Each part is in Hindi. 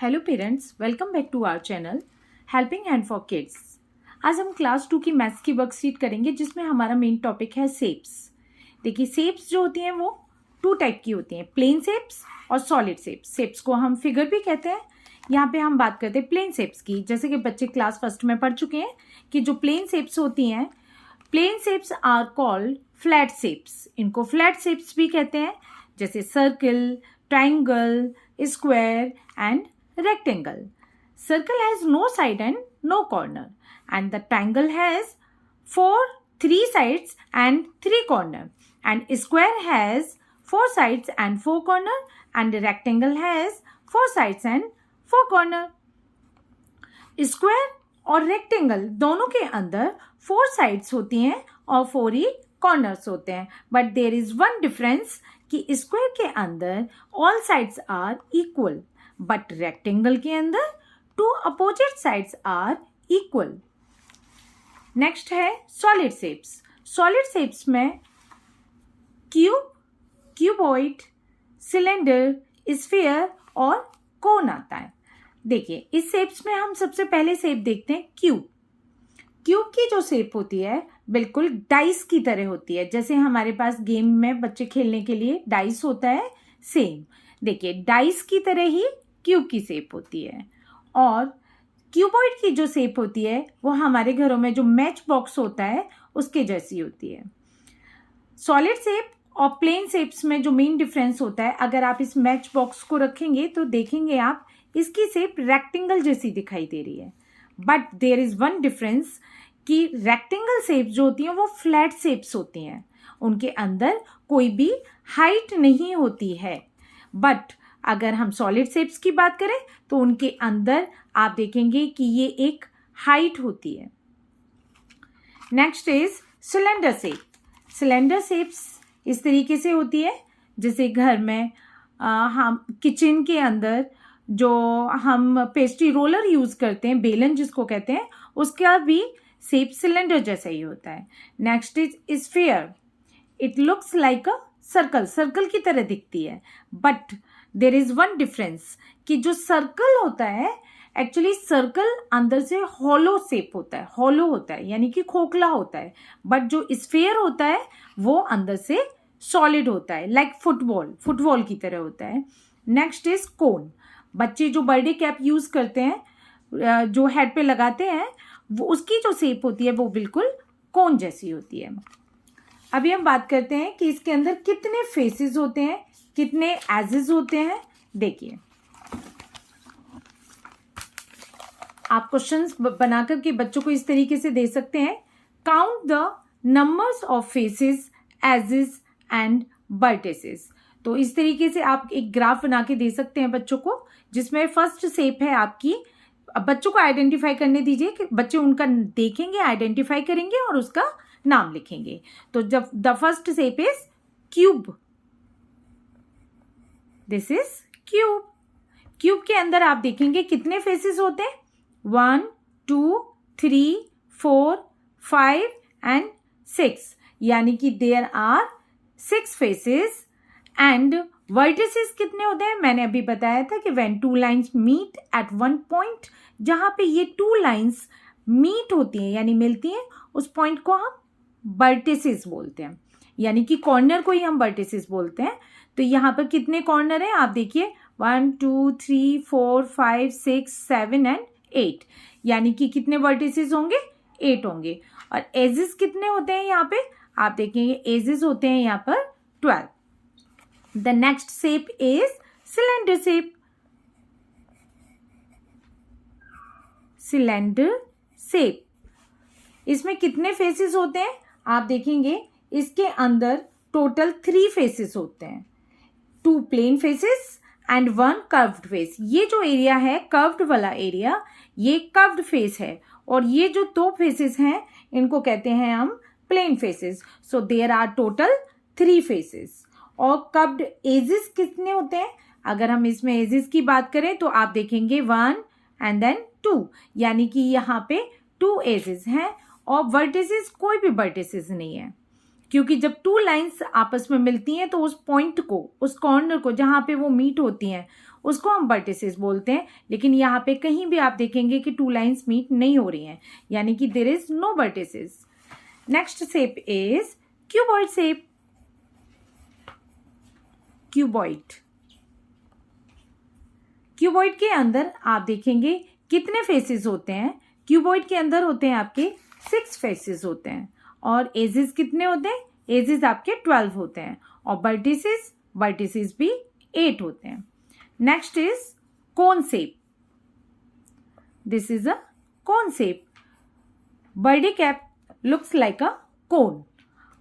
Hello parents, welcome back to our channel helping hand for kids. आज हम क्लास 2 की मैथ्स की वर्कशीट करेंगे जिसमें हमारा मेन टॉपिक है शेप्स। देखिए, शेप्स जो होती हैं वो टू टाइप की होती हैं, प्लेन शेप्स और सॉलिड शेप्स। शेप्स को हम फिगर भी कहते हैं। यहाँ पे हम बात करते हैं प्लेन शेप्स की। जैसे कि बच्चे क्लास फर्स्ट में पढ़ चुके हैं कि जो प्लेन शेप्स होती हैं, plane shapes are called flat shapes. इनको फ्लैट शेप्स भी कहते हैं, जैसे circle, triangle, square and rectangle. Circle has no side and no corner, and the triangle has three sides and 3 corner, and square has 4 sides and 4 corner, and the rectangle has 4 sides and 4 corner. Square और rectangle दोनों के अंदर 4 sides होती हैं और 4 ही corners होते हैं, but there is one difference कि square के अंदर all sides are equal, but rectangle के अंदर 2 opposite sides are equal. Next है सॉलिड शेप्स। सॉलिड शेप्स में क्यूब, क्यूबॉइड, सिलेंडर, स्फीयर और कोन आता है। देखिए, इस शेप्स में हम सबसे पहले शेप देखते हैं क्यूब। क्यूब की जो शेप होती है बिल्कुल डाइस की तरह होती है। जैसे हमारे पास गेम में बच्चे खेलने के लिए डाइस होता है, सेम देखिए डाइस की तरह ही क्यूब की शेप होती है। और क्यूबॉइड की जो शेप होती है वो हमारे घरों में जो मैच बॉक्स होता है उसके जैसी होती है। सॉलिड शेप और प्लेन शेप्स में जो मेन डिफरेंस होता है, अगर आप इस मैच बॉक्स को रखेंगे तो देखेंगे आप इसकी शेप रेक्टेंगल जैसी दिखाई दे रही है, but there is one difference कि रेक्टेंगल शेप जो होती हैं वो फ्लैट शेप्स होती हैं, उनके अंदर कोई भी हाइट नहीं होती है। बट अगर हम सॉलिड शेप्स की बात करें तो उनके अंदर आप देखेंगे कि ये एक हाइट होती है। Next is cylinder shape. Cylinder shapes इस तरीके से होती है, जैसे घर में हम किचन के अंदर जो हम पेस्ट्री रोलर यूज करते हैं, बेलन जिसको कहते हैं, उसका भी शेप सिलेंडर जैसा ही होता है। Next is sphere. It looks like a circle, circle की तरह दिखती है, but there is one difference कि जो सर्कल होता है एक्चुअली सर्कल अंदर से हॉलो शेप होता है, हॉलो होता है यानी कि खोखला होता है, बट जो स्फीयर होता है वो अंदर से सॉलिड होता है, लाइक फुटबॉल, फुटबॉल की तरह होता है। नेक्स्ट इज कोन। बच्चे जो बर्थडे कैप यूज करते हैं, जो हेड पे लगाते हैं, वो उसकी जो शेप होती है वो बिल्कुल कोन जैसी होती है। अभी हम बात करते हैं कि इसके अंदर कितने फेसेस होते हैं, कितने एजेस होते हैं। देखिए, आप क्वेश्चंस बनाकर के बच्चों को इस तरीके से दे सकते हैं, count the numbers of faces, edges and vertices. तो इस तरीके से आप एक ग्राफ बना के दे सकते हैं बच्चों को, जिसमें फर्स्ट शेप है आपकी। अब बच्चों को आइडेंटिफाई करने दीजिए कि बच्चे उनका देखेंगे, आइडेंटिफाई करेंगे और उसका नाम लिखेंगे। तो जब the first shape is cube, this is cube. Cube के अंदर आप देखेंगे कितने फेसेस होते हैं, 1 2 3 4 5 एंड 6, यानी कि there are 6 faces. And vertices कितने होते हैं, मैंने अभी बताया था कि when 2 lines meet at one point, जहां पे ये 2 लाइन्स मीट होती हैं यानी मिलती हैं, उस पॉइंट को हम वर्टिसेस बोलते हैं, यानी कि कॉर्नर को ही हम वर्टिसेस बोलते हैं। तो यहाँ पर कितने कॉर्नर हैं आप देखिए, 1 2 3 4 5 6 7 एंड 8, यानी कि कितने वर्टिसेस होंगे, 8 होंगे। और एजेस कितने होते हैं यहाँ पे, आप देखेंगे एजेस होते हैं यहाँ पर 12। The next shape is cylinder shape. Cylinder shape, इसमें कितने फेसेस होते हैं आप देखेंगे, इसके अंदर टोटल 3 फेसेस होते हैं, 2 plane faces and 1 curved face. ये जो एरिया है कर्व्ड वाला एरिया, ये कर्व्ड फेस है, और ये जो 2 फेसेस हैं इनको कहते हैं हम plane faces. So there are total 3 faces. और कर्व्ड एजेस कितने होते हैं, अगर हम इसमें एजेस की बात करें तो आप देखेंगे 1 एंड देन 2, यानी कि यहाँ पे 2 एजेस हैं। और वर्टिसेस, कोई भी वर्टिसेस नहीं है, क्योंकि जब 2 लाइंस आपस में मिलती हैं तो उस पॉइंट को, उस कॉर्नर को जहां पे वो मीट होती हैं, उसको हम वर्टिसेस बोलते हैं। लेकिन यहाँ पे कहीं भी आप देखेंगे कि टू लाइंस मीट नहीं हो रही हैं, यानी कि there is no vertices. Next shape is cuboid shape. Cuboid, cuboid के अंदर आप देखेंगे कितने फेसेस होते हैं। क्यूबॉइड के अंदर होते हैं आपके 6 फेसेस होते हैं, और एजेस कितने होते हैं, एजेस आपके 12 होते हैं, और वर्टिसेस भी 8 होते हैं। Next is cone shape. This is a cone shape. Birthday cap looks like a cone.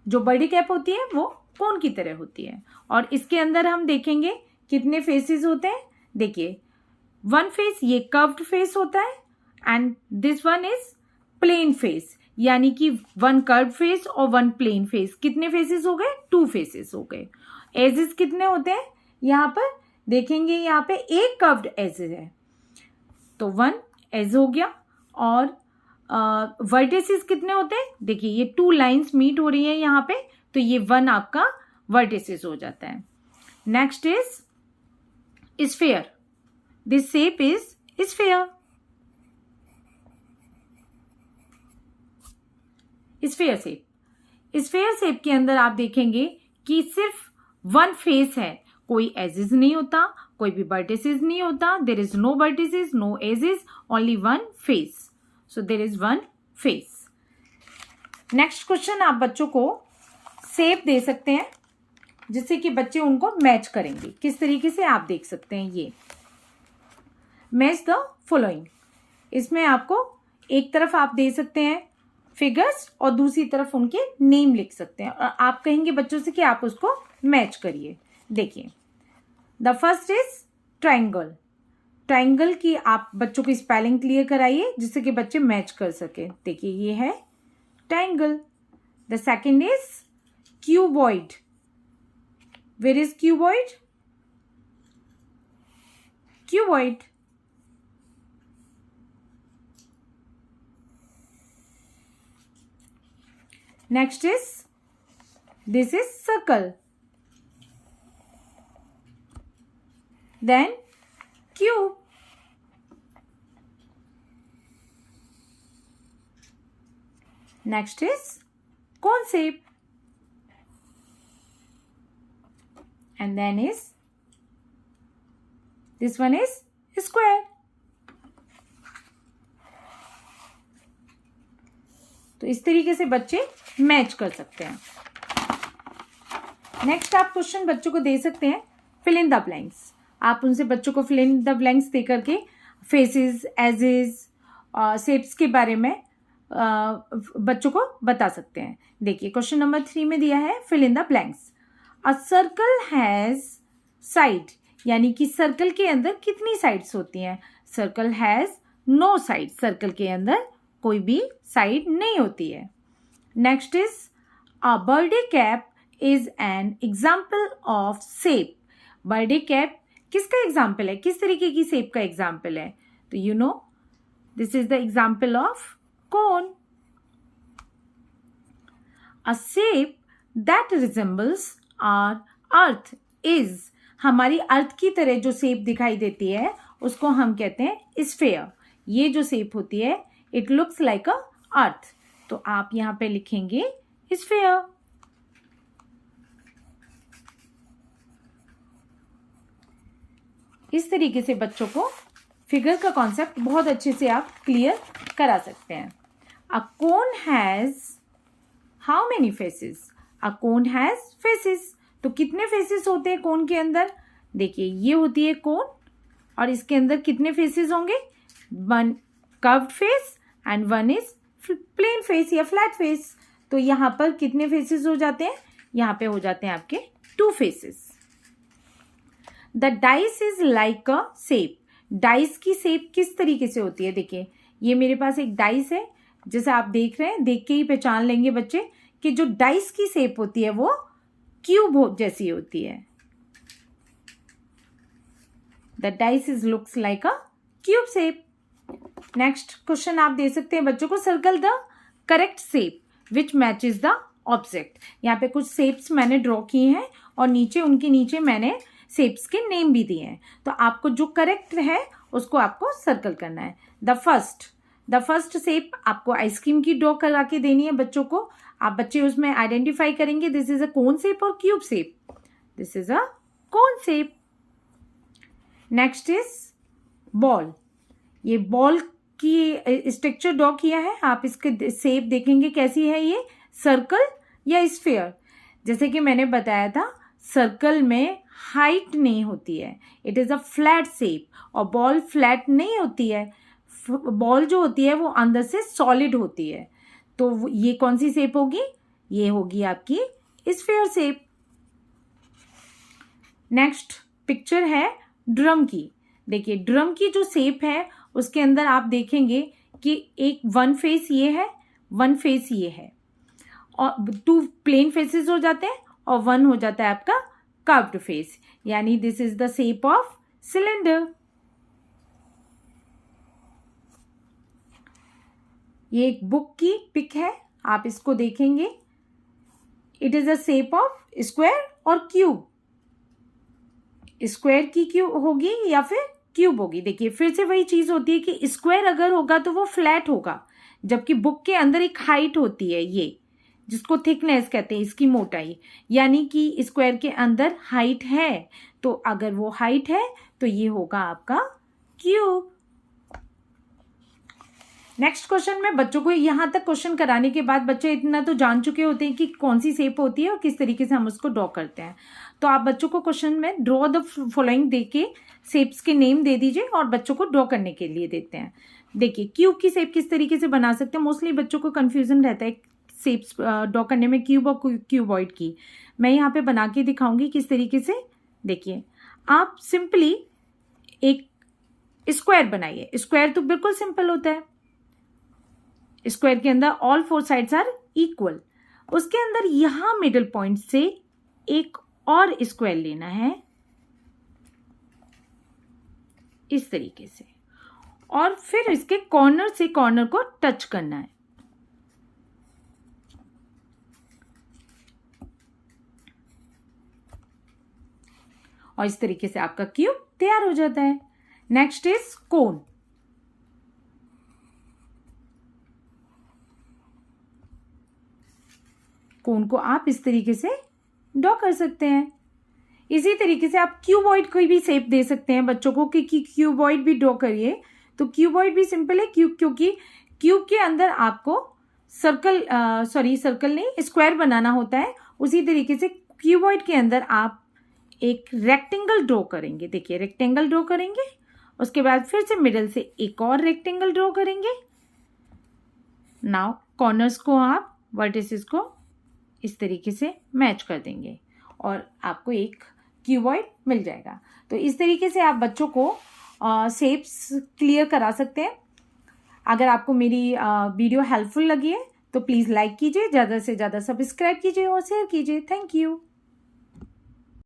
जो बर्डी कैप होती है वो कोन की तरह होती है, और इसके अंदर हम देखेंगे कितने फेसेस होते हैं। देखिए, वन फेस, ये कर्व्ड फेस होता है, and this one is plane face, यानी कि वन कर्व्ड फेस और वन प्लेन फेस। कितने फेसेस हो गए, 2 फेसेस हो गए। एजेस कितने होते हैं, यहाँ पर देखेंगे, यहाँ पे एक कर्व्ड एजेस है, तो 1 एज हो गया। और वर्टिसेस कितने होते हैं, देखिए ये 2 लाइंस मीट हो रही है यहाँ पे, तो ये 1 आपका वर्टिसेस हो जाता है। Next is sphere. This shape is sphere. Sphere shape, sphere shape के अंदर आप देखेंगे कि सिर्फ 1 फेस है, कोई एजेस नहीं होता, कोई भी वर्टिसेस नहीं होता। There is no vertices, no edges, only 1 face, so there is 1 face. Next question, आप बच्चों को शेप दे सकते हैं जिससे कि बच्चे उनको मैच करेंगे। किस तरीके से आप देख सकते हैं, ये मैच द फॉलोइंग। इसमें आपको एक तरफ आप दे सकते हैं फिगर्स और दूसरी तरफ उनके नेम लिख सकते हैं, और आप कहेंगे बच्चों से कि आप उसको मैच करिए। देखिए, the first is triangle. Triangle की आप बच्चों की स्पेलिंग क्लियर कराइए जिससे कि बच्चे मैच कर सके। देखिए, ये है triangle. The second is cuboid. Where is cuboid, cuboid. Next is, this is circle. Then cube. Next is cone shape. And then is, this one is square. तो इस तरीके से बच्चे मैच कर सकते हैं। नेक्स्ट आप क्वेश्चन बच्चों को दे सकते हैं फिल इन द ब्लैंक्स। आप उनसे बच्चों को फिल इन द ब्लैंक्स दे करके फेसेस, एजेस, शेप्स के बारे में बच्चों को बता सकते हैं। देखिए, क्वेश्चन नंबर 3 में दिया है fill in the blanks. A circle has side, यानी कि सर्कल के अंदर कितनी साइड्स होती हैं। Circle has no side, circle के अंदर कोई भी साइड नहीं होती है। Next is a birthday cap is an example of shape. Birthday cap किसका एग्जाम्पल है, किस तरीके की शेप का एग्जाम्पल है, तो you know this is the example of cone. A shape that resembles our earth is, हमारी अर्थ की तरह जो शेप दिखाई देती है उसको हम कहते हैं स्फीयर। ये जो शेप होती है इट लुक्स लाइक अ अर्थ, तो आप यहां पे लिखेंगे स्फीयर। इस तरीके से बच्चों को फिगर का कॉन्सेप्ट बहुत अच्छे से आप क्लियर करा सकते हैं। A cone has how many faces, a cone has faces, तो कितने फेसेस होते हैं कोन के अंदर। देखिए, ये होती है कोन, और इसके अंदर कितने फेसेस होंगे, 1 curved face and 1 is plane face या फ्लैट फेस। तो यहाँ पर कितने फेसेस हो जाते हैं, यहाँ पे हो जाते हैं आपके 2 faces. The dice is like a shape. Dice की शेप किस तरीके से होती है, देखिए ये मेरे पास एक डाइस है, जैसे आप देख रहे हैं, देख के ही पहचान लेंगे बच्चे कि जो डाइस की शेप होती है वो क्यूब जैसी होती है। The dice is looks like a cube shape. Next question आप दे सकते हैं बच्चों को, circle the correct shape which matches the object. यहाँ पे कुछ शेप्स मैंने ड्रॉ किए हैं और नीचे उनके नीचे मैंने शेप्स के नेम भी दिए हैं। तो आपको जो करेक्ट है उसको आपको सर्कल करना है। द फर्स्ट शेप आपको आइसक्रीम की ड्रॉ करा के देनी है बच्चों को। आप बच्चे उसमें आइडेंटिफाई करेंगे this is a cone shape और cube shape. This is a cone shape. Next is ball. ये बॉल की स्ट्रक्चर ड्रॉ किया है। आप इसके शेप देखेंगे कैसी है, ये सर्कल या स्फीयर। जैसे कि मैंने बताया था सर्कल में हाइट नहीं होती है, it is a flat shape. और बॉल फ्लैट नहीं होती है, बॉल जो होती है वो अंदर से सॉलिड होती है। तो ये कौन सी शेप होगी, ये होगी आपकी स्फीयर शेप। नेक्स्ट पिक्चर है ड्रम की। देखिए ड्रम की जो शेप है उसके अंदर आप देखेंगे कि एक वन फेस ये है, वन फेस ये है, और 2 प्लेन फेसेस हो जाते हैं और 1 हो जाता है आपका कर्व्ड फेस, यानी this is the shape of cylinder. ये एक बुक की पिक है, आप इसको देखेंगे। It is a shape of square और क्यूब। स्क्वायर की क्यूब होगी या फिर क्यूब होगी। देखिए फिर से वही चीज होती है कि स्क्वायर अगर होगा तो वो फ्लैट होगा, जबकि बुक के अंदर एक हाइट होती है, ये जिसको थिकनेस कहते हैं, इसकी मोटाई, यानी कि स्क्वायर के अंदर हाइट है। तो अगर वो हाइट है तो ये होगा आपका क्यूब। नेक्स्ट क्वेश्चन में बच्चों को यहां तक क्वेश्चन कराने के बाद बच्चे इतना तो जान चुके होते हैं कि कौन सी शेप होती है और किस तरीके से हम उसको ड्रॉ करते हैं। तो आप बच्चों को क्वेश्चन में ड्रॉ द फॉलोइंग दे के शेप्स के नेम दे दीजिए और बच्चों को ड्रॉ करने के लिए देते हैं। देखिए क्यूब की शेप किस तरीके से बना सकते हैं, मोस्टली बच्चों को कंफ्यूजन रहता है शेप्स ड्रॉ करने में क्यूब और क्यूबॉइड की। मैं यहाँ पे बना के दिखाऊंगी किस तरीके से। देखिए आप सिंपली एक स्क्वायर बनाइए। स्क्वायर तो बिल्कुल सिंपल होता है, स्क्वायर के अंदर ऑल 4 साइड्स आर इक्वल। उसके अंदर यहां मिडिल पॉइंट से एक और स्क्वायर लेना है इस तरीके से, और फिर इसके कॉर्नर से कॉर्नर को टच करना है। और इस तरीके से आपका क्यूब तैयार हो जाता है। नेक्स्ट इज कोन। कोन को आप इस तरीके से ड्रॉ कर सकते हैं। इसी तरीके से आप क्यूबॉइड कोई भी शेप दे सकते हैं बच्चों को कि क्यूबॉइड भी ड्रॉ करिए। तो क्यूबॉइड भी सिंपल है, क्योंकि क्यूब के अंदर आपको सर्कल नहीं स्क्वायर बनाना होता है। उसी तरीके से क्यूबॉइड के अंदर आप एक रेक्टेंगल ड्रॉ करेंगे। देखिए रेक्टेंगल ड्रॉ करेंगे, उसके बाद फिर से मिडिल से एक और रेक्टेंगल ड्रॉ करेंगे। नाउ कॉर्नर्स को आप वर्टिसेस को इस तरीके से मैच कर देंगे और आपको एक क्यूबॉइड मिल जाएगा। तो इस तरीके से आप बच्चों को शेप्स क्लियर करा सकते हैं। अगर आपको मेरी वीडियो हेल्पफुल लगी है तो प्लीज़ लाइक कीजिए, ज़्यादा से ज़्यादा सब्सक्राइब कीजिए और शेयर कीजिए। Thank you.